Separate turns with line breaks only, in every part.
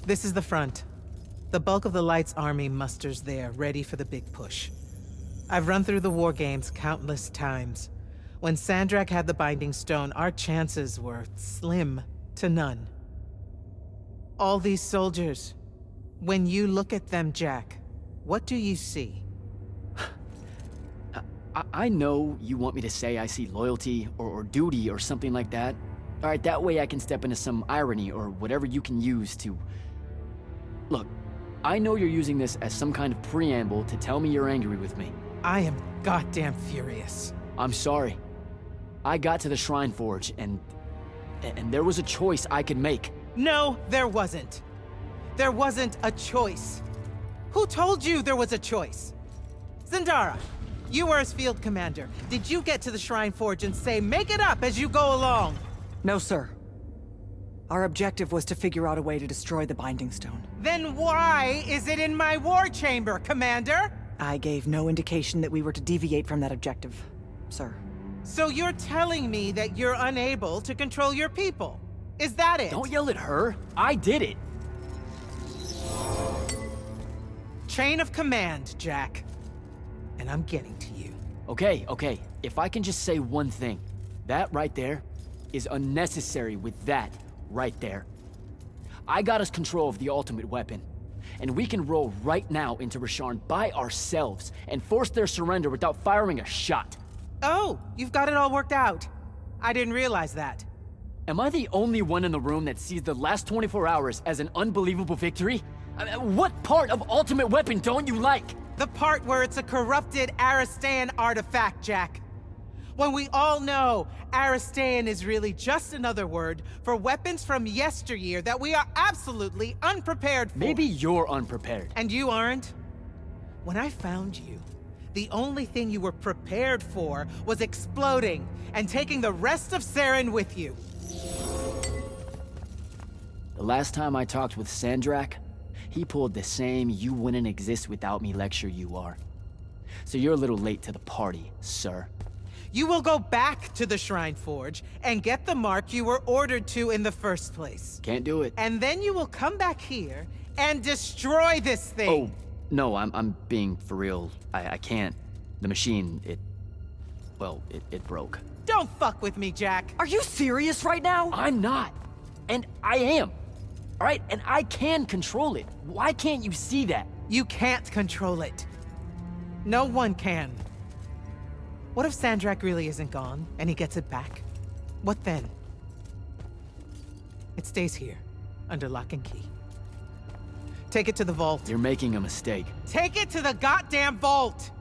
This is the front. The bulk of the Light's army musters there, ready for the big push. I've run through the war games countless times. When Sandrak had the Binding Stone, our chances were slim to none. All these soldiers, when you look at them, Jack, what do you see?
I know you want me to say I see loyalty or duty or something like that. All right, that way I can step into some irony or whatever you can use to... Look, I know you're using this as some kind of preamble to tell me you're angry with me.
I am goddamn furious.
I'm sorry. I got to the Shrine Forge and there was a choice I could make.
No, there wasn't. There wasn't a choice. Who told you there was a choice? Zendara, you were as field commander. Did you get to the Shrine Forge and say, make it up as you go along?
No, sir. Our objective was to figure out a way to destroy the Binding Stone.
Then why is it in my war chamber, Commander?
I gave no indication that we were to deviate from that objective, sir.
So you're telling me that you're unable to control your people? Is that it?
Don't yell at her. I did it.
Chain of command, Jack. And I'm getting to you.
Okay. If I can just say one thing. That right there is unnecessary with that right there. I got us control of the ultimate weapon. And we can roll right now into Rasharn by ourselves and force their surrender without firing a shot.
Oh, you've got it all worked out. I didn't realize that.
Am I the only one in the room that sees the last 24 hours as an unbelievable victory? What part of Ultimate Weapon don't you like?
The part where it's a corrupted Aristean artifact, Jack. When we all know Aristean is really just another word for weapons from yesteryear that we are absolutely unprepared for.
Maybe you're unprepared.
And you aren't? When I found you, the only thing you were prepared for was exploding and taking the rest of Saren with you.
The last time I talked with Sandrak, he pulled the same "you wouldn't exist without me" lecture you are. So you're a little late to the party, sir.
You will go back to the Shrine Forge and get the mark you were ordered to in the first place.
Can't do it.
And then you will come back here and destroy this thing.
Oh, no, I'm being for real. I can't. The machine, it broke.
Don't fuck with me, Jack.
Are you serious right now?
I'm not. And I am. All right, and I can control it. Why can't you see that?
You can't control it. No one can. What if Sandrak really isn't gone, and he gets it back? What then? It stays here, under lock and key. Take it to the vault.
You're making a mistake.
Take it to the goddamn vault!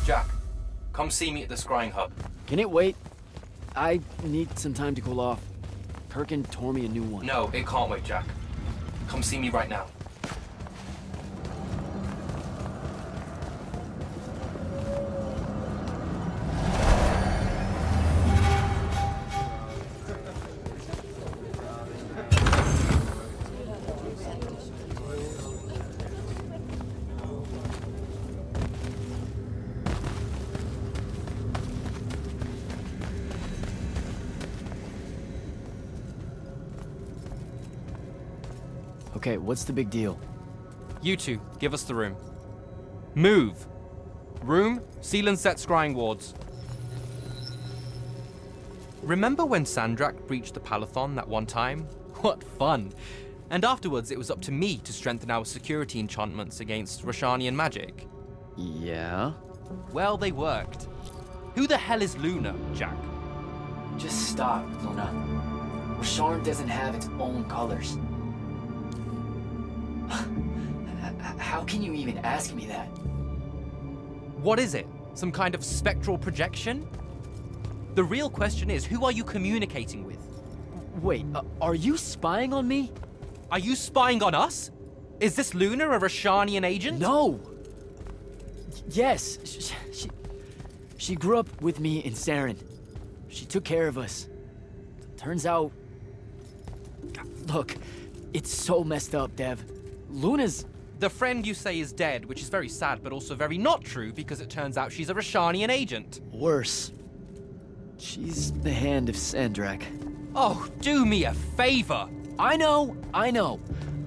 Jack, come see me at the scrying hub.
Can it wait? I need some time to cool off. Perkin tore me a new one.
No, it can't wait, Jack. Come see me right now.
Okay, what's the big deal?
You two, give us the room. Move! Room, seal and set scrying wards. Remember when Sandrak breached the Palathon that one time? What fun! And afterwards, it was up to me to strengthen our security enchantments against Roshanian magic.
Yeah?
Well, they worked. Who the hell is Luna, Jack?
Just stop, Luna. Sharn doesn't have its own colors. How can you even ask me that?
What is it? Some kind of spectral projection? The real question is, who are you communicating with?
Wait, are you spying on me?
Are you spying on us? Is this Luna a Roshanian agent?
No! Yes, she grew up with me in Saren. She took care of us. Turns out... Look, it's so messed up, Dev. Luna's...
The friend you say is dead, which is very sad, but also very not true, because it turns out she's a Roshanian agent.
worse. She's the hand of Sandrak.
Oh, do me a favor!
I know.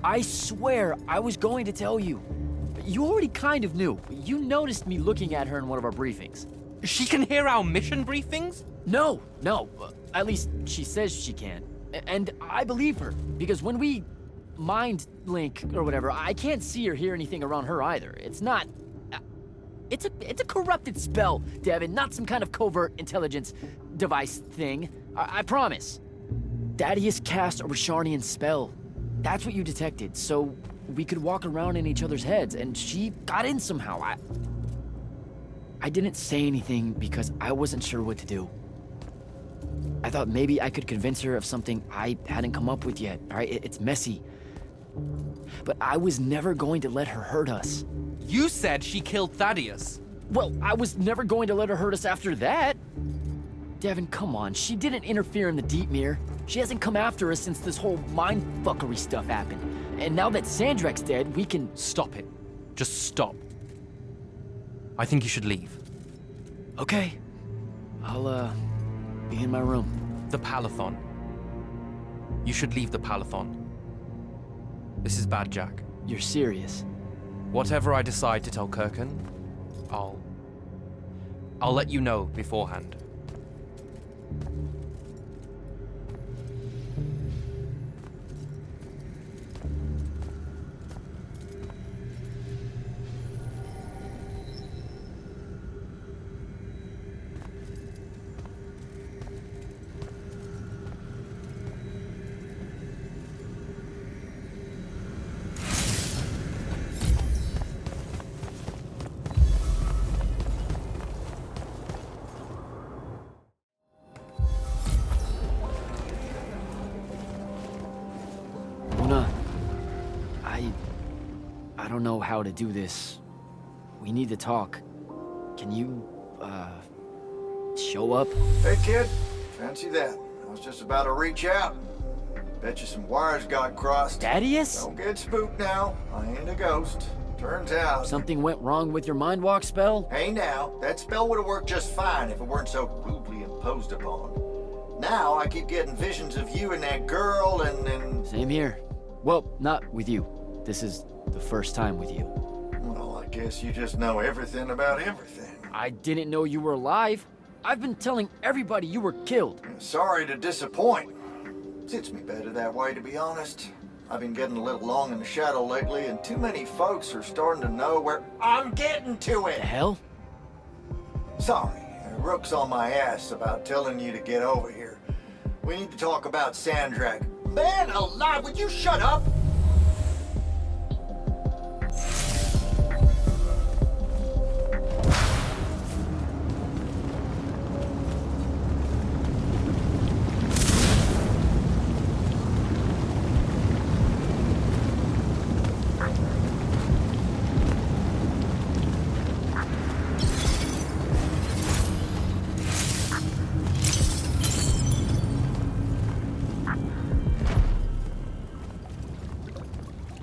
I swear I was going to tell you. You already kind of knew. You noticed me looking at her in one of our briefings.
She can hear our mission briefings?
No. At least she says she can. And I believe her, because when we mind link or whatever, I can't see or hear anything around her either. It's not... It's a corrupted spell, Devin, not some kind of covert intelligence device thing. I promise. Thaddeus cast a Rosharnian spell. That's what you detected, so we could walk around in each other's heads, and she got in somehow. I didn't say anything because I wasn't sure what to do. I thought maybe I could convince her of something I hadn't come up with yet, all right? It's messy. But I was never going to let her hurt us.
You said she killed Thaddeus.
Well, I was never going to let her hurt us after that. Devin, come on. She didn't interfere in the Deep Mirror. She hasn't come after us since this whole mindfuckery stuff happened. And now that Sandrak's dead, we can...
Stop it. Just stop. I think you should leave.
Okay. I'll, be in my room.
The Palathon. You should leave the Palathon. This is bad, Jack.
You're serious?
Whatever I decide to tell Kirkan, I'll let you know beforehand.
Luna, I don't know how to do this. We need to talk. Can you, show up?
Hey, kid. Fancy that. I was just about to reach out. Bet you some wires got crossed.
Thaddeus?
Don't get spooked now. I ain't a ghost. Turns out...
Something went wrong with your mind walk spell?
Hey now, that spell would have worked just fine if it weren't so rudely imposed upon. Now I keep getting visions of you and that girl and...
Same here. Well, not with you. This is the first time with you.
Well, I guess you just know everything about everything.
I didn't know you were alive. I've been telling everybody you were killed.
Sorry to disappoint. Suits me better that way, to be honest. I've been getting a little long in the shadow lately, and too many folks are starting to know where I'm getting to it.
The hell?
Sorry, Rook's on my ass about telling you to get over here. We need to talk about Sandrak. Man alive, would you shut up?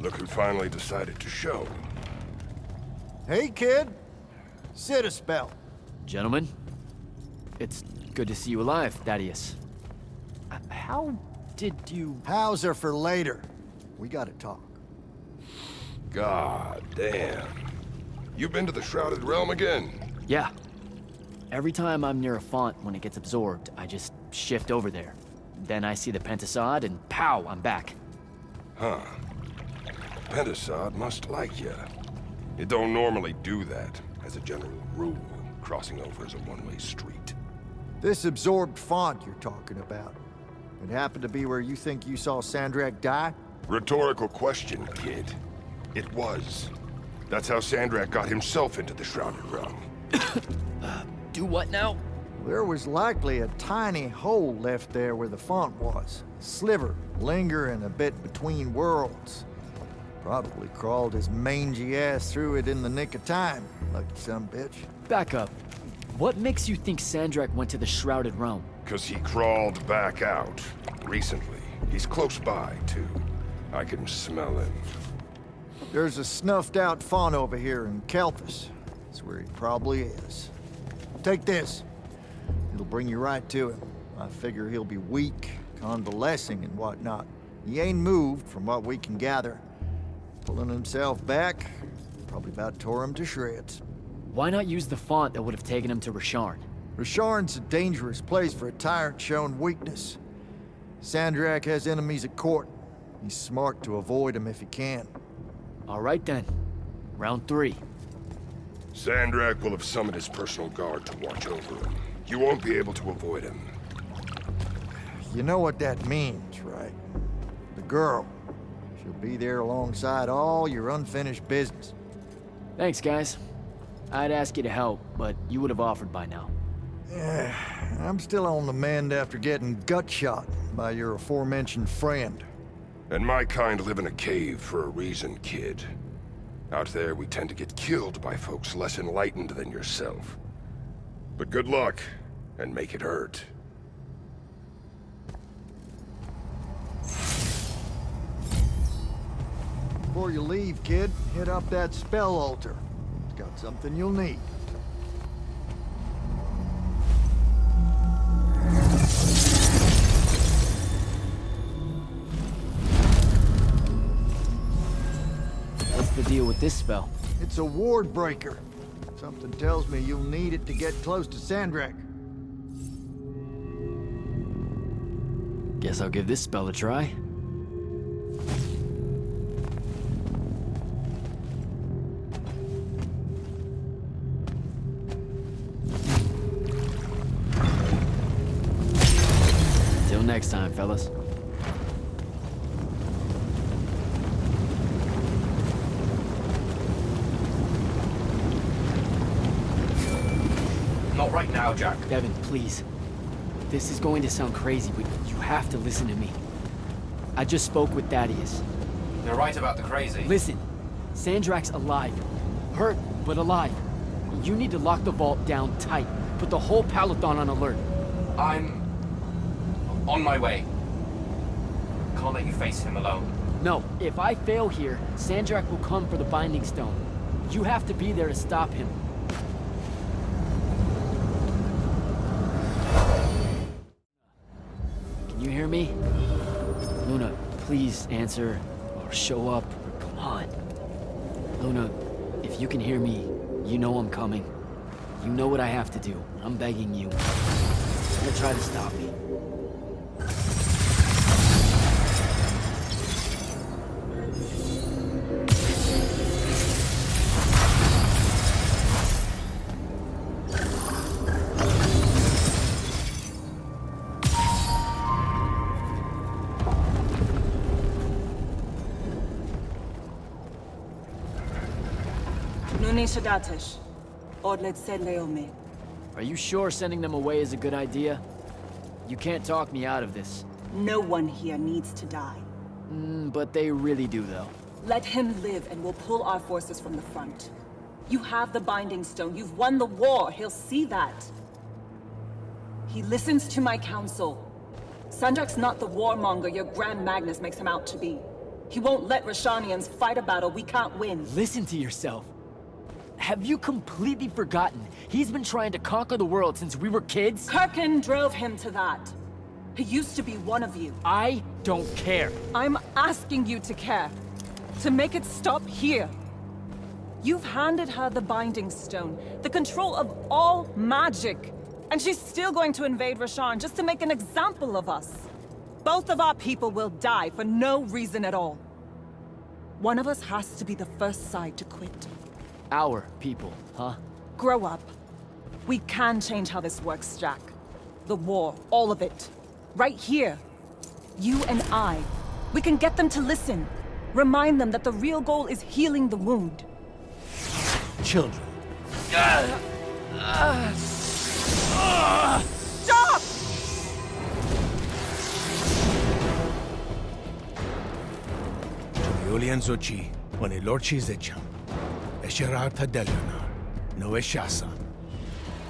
Look who finally decided to show.
Hey, kid. Sit a spell.
Gentlemen, it's good to see you alive, Thaddeus. How did you...
How's are for later. We gotta talk.
God damn. You been to the Shrouded Realm again?
Yeah. Every time I'm near a font when it gets absorbed, I just shift over there. Then I see the Pentasod and pow, I'm back.
Huh. Pentasod must like ya. It don't normally do that, as a general rule. Crossing over is a one-way street.
This absorbed font you're talking about, it happened to be where you think you saw Sandrak die?
Rhetorical question, kid. It was. That's how Sandrak got himself into the Shrouded Realm.
Do what now?
There was likely a tiny hole left there where the font was. A sliver, lingering a bit between worlds. Probably crawled his mangy ass through it in the nick of time. Lucky some bitch.
Back up. What makes you think Sandrak went to the Shrouded Realm?
'Cause he crawled back out. Recently. He's close by, too. I can smell him.
There's a snuffed out font over here in Kelthus. That's where he probably is. Take this. It'll bring you right to him. I figure he'll be weak, convalescing and whatnot. He ain't moved from what we can gather. Pulling himself back, probably about tore him to shreds.
Why not use the font that would have taken him to Rasharn?
Rasharn's a dangerous place for a tyrant showing weakness. Sandrak has enemies at court. He's smart to avoid them if he can.
All right then. Round 3.
Sandrak will have summoned his personal guard to watch over him. You won't be able to avoid him.
You know what that means, right? The girl. She'll be there alongside all your unfinished business.
Thanks, guys. I'd ask you to help, but you would have offered by now.
I'm still on the mend after getting gut shot by your aforementioned friend.
And my kind live in a cave for a reason, kid. Out there, we tend to get killed by folks less enlightened than yourself. But good luck, and make it hurt.
Before you leave, kid, hit up that spell altar. It's got something you'll need.
What's the deal with this spell?
It's a ward breaker. Something tells me you'll need it to get close to Sandrak.
Guess I'll give this spell a try. Till next time, fellas.
Not right now, Jack.
Devin, please. This is going to sound crazy, but you have to listen to me. I just spoke with Thaddeus.
You're right about the crazy.
Listen, Sandrak's alive. Hurt, but alive. You need to lock the vault down tight. Put the whole Palathan on alert.
I'm on my way. Can't let you face him alone.
No, if I fail here, Sandrak will come for the Binding Stone. You have to be there to stop him. Can you hear me? Luna, please answer, or show up, or come on. Luna, if you can hear me, you know I'm coming. You know what I have to do. I'm begging you. You're gonna try to stop me. Are you sure sending them away is a good idea? You can't talk me out of this.
No one here needs to die.
But they really do, though.
Let him live and we'll pull our forces from the front. You have the Binding Stone. You've won the war. He'll see that. He listens to my counsel. Sandrak's not the warmonger your Grand Magnus makes him out to be. He won't let Rashanians fight a battle we can't win.
Listen to yourself. Have you completely forgotten? He's been trying to conquer the world since we were kids?
Kirkin drove him to that. He used to be one of you.
I don't care.
I'm asking you to care. To make it stop here. You've handed her the Binding Stone, the control of all magic. And she's still going to invade Rasharn just to make an example of us. Both of our people will die for no reason at all. One of us has to be the first side to quit.
Our people, huh?
Grow up. We can change how this works, Jack. The war, all of it. Right here. You and I. We can get them to listen. Remind them that the real goal is healing the wound.
Children.
Stop!
Julian Zochi, when a lorchi zecham. Esherar Tadelana, no Eshasa.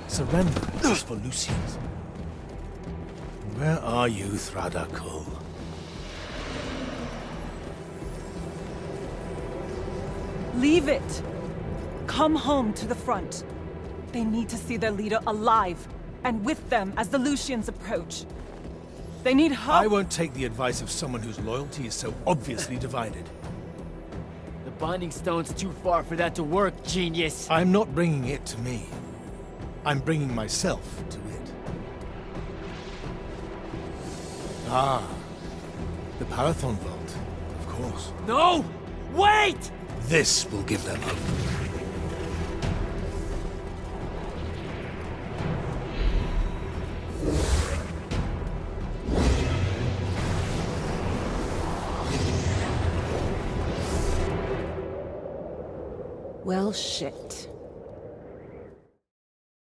Surrender is for Lucians. Where are you, Thradakul?
Leave it. Come home to the front. They need to see their leader alive, and with them as the Lucians approach. They need help.
I won't take the advice of someone whose loyalty is so obviously divided.
The Binding Stone's too far for that to work, genius!
I'm not bringing it to me. I'm bringing myself to it. Ah, the Parathon Vault, of course.
No! Wait!
This will give them hope.
Well, shit.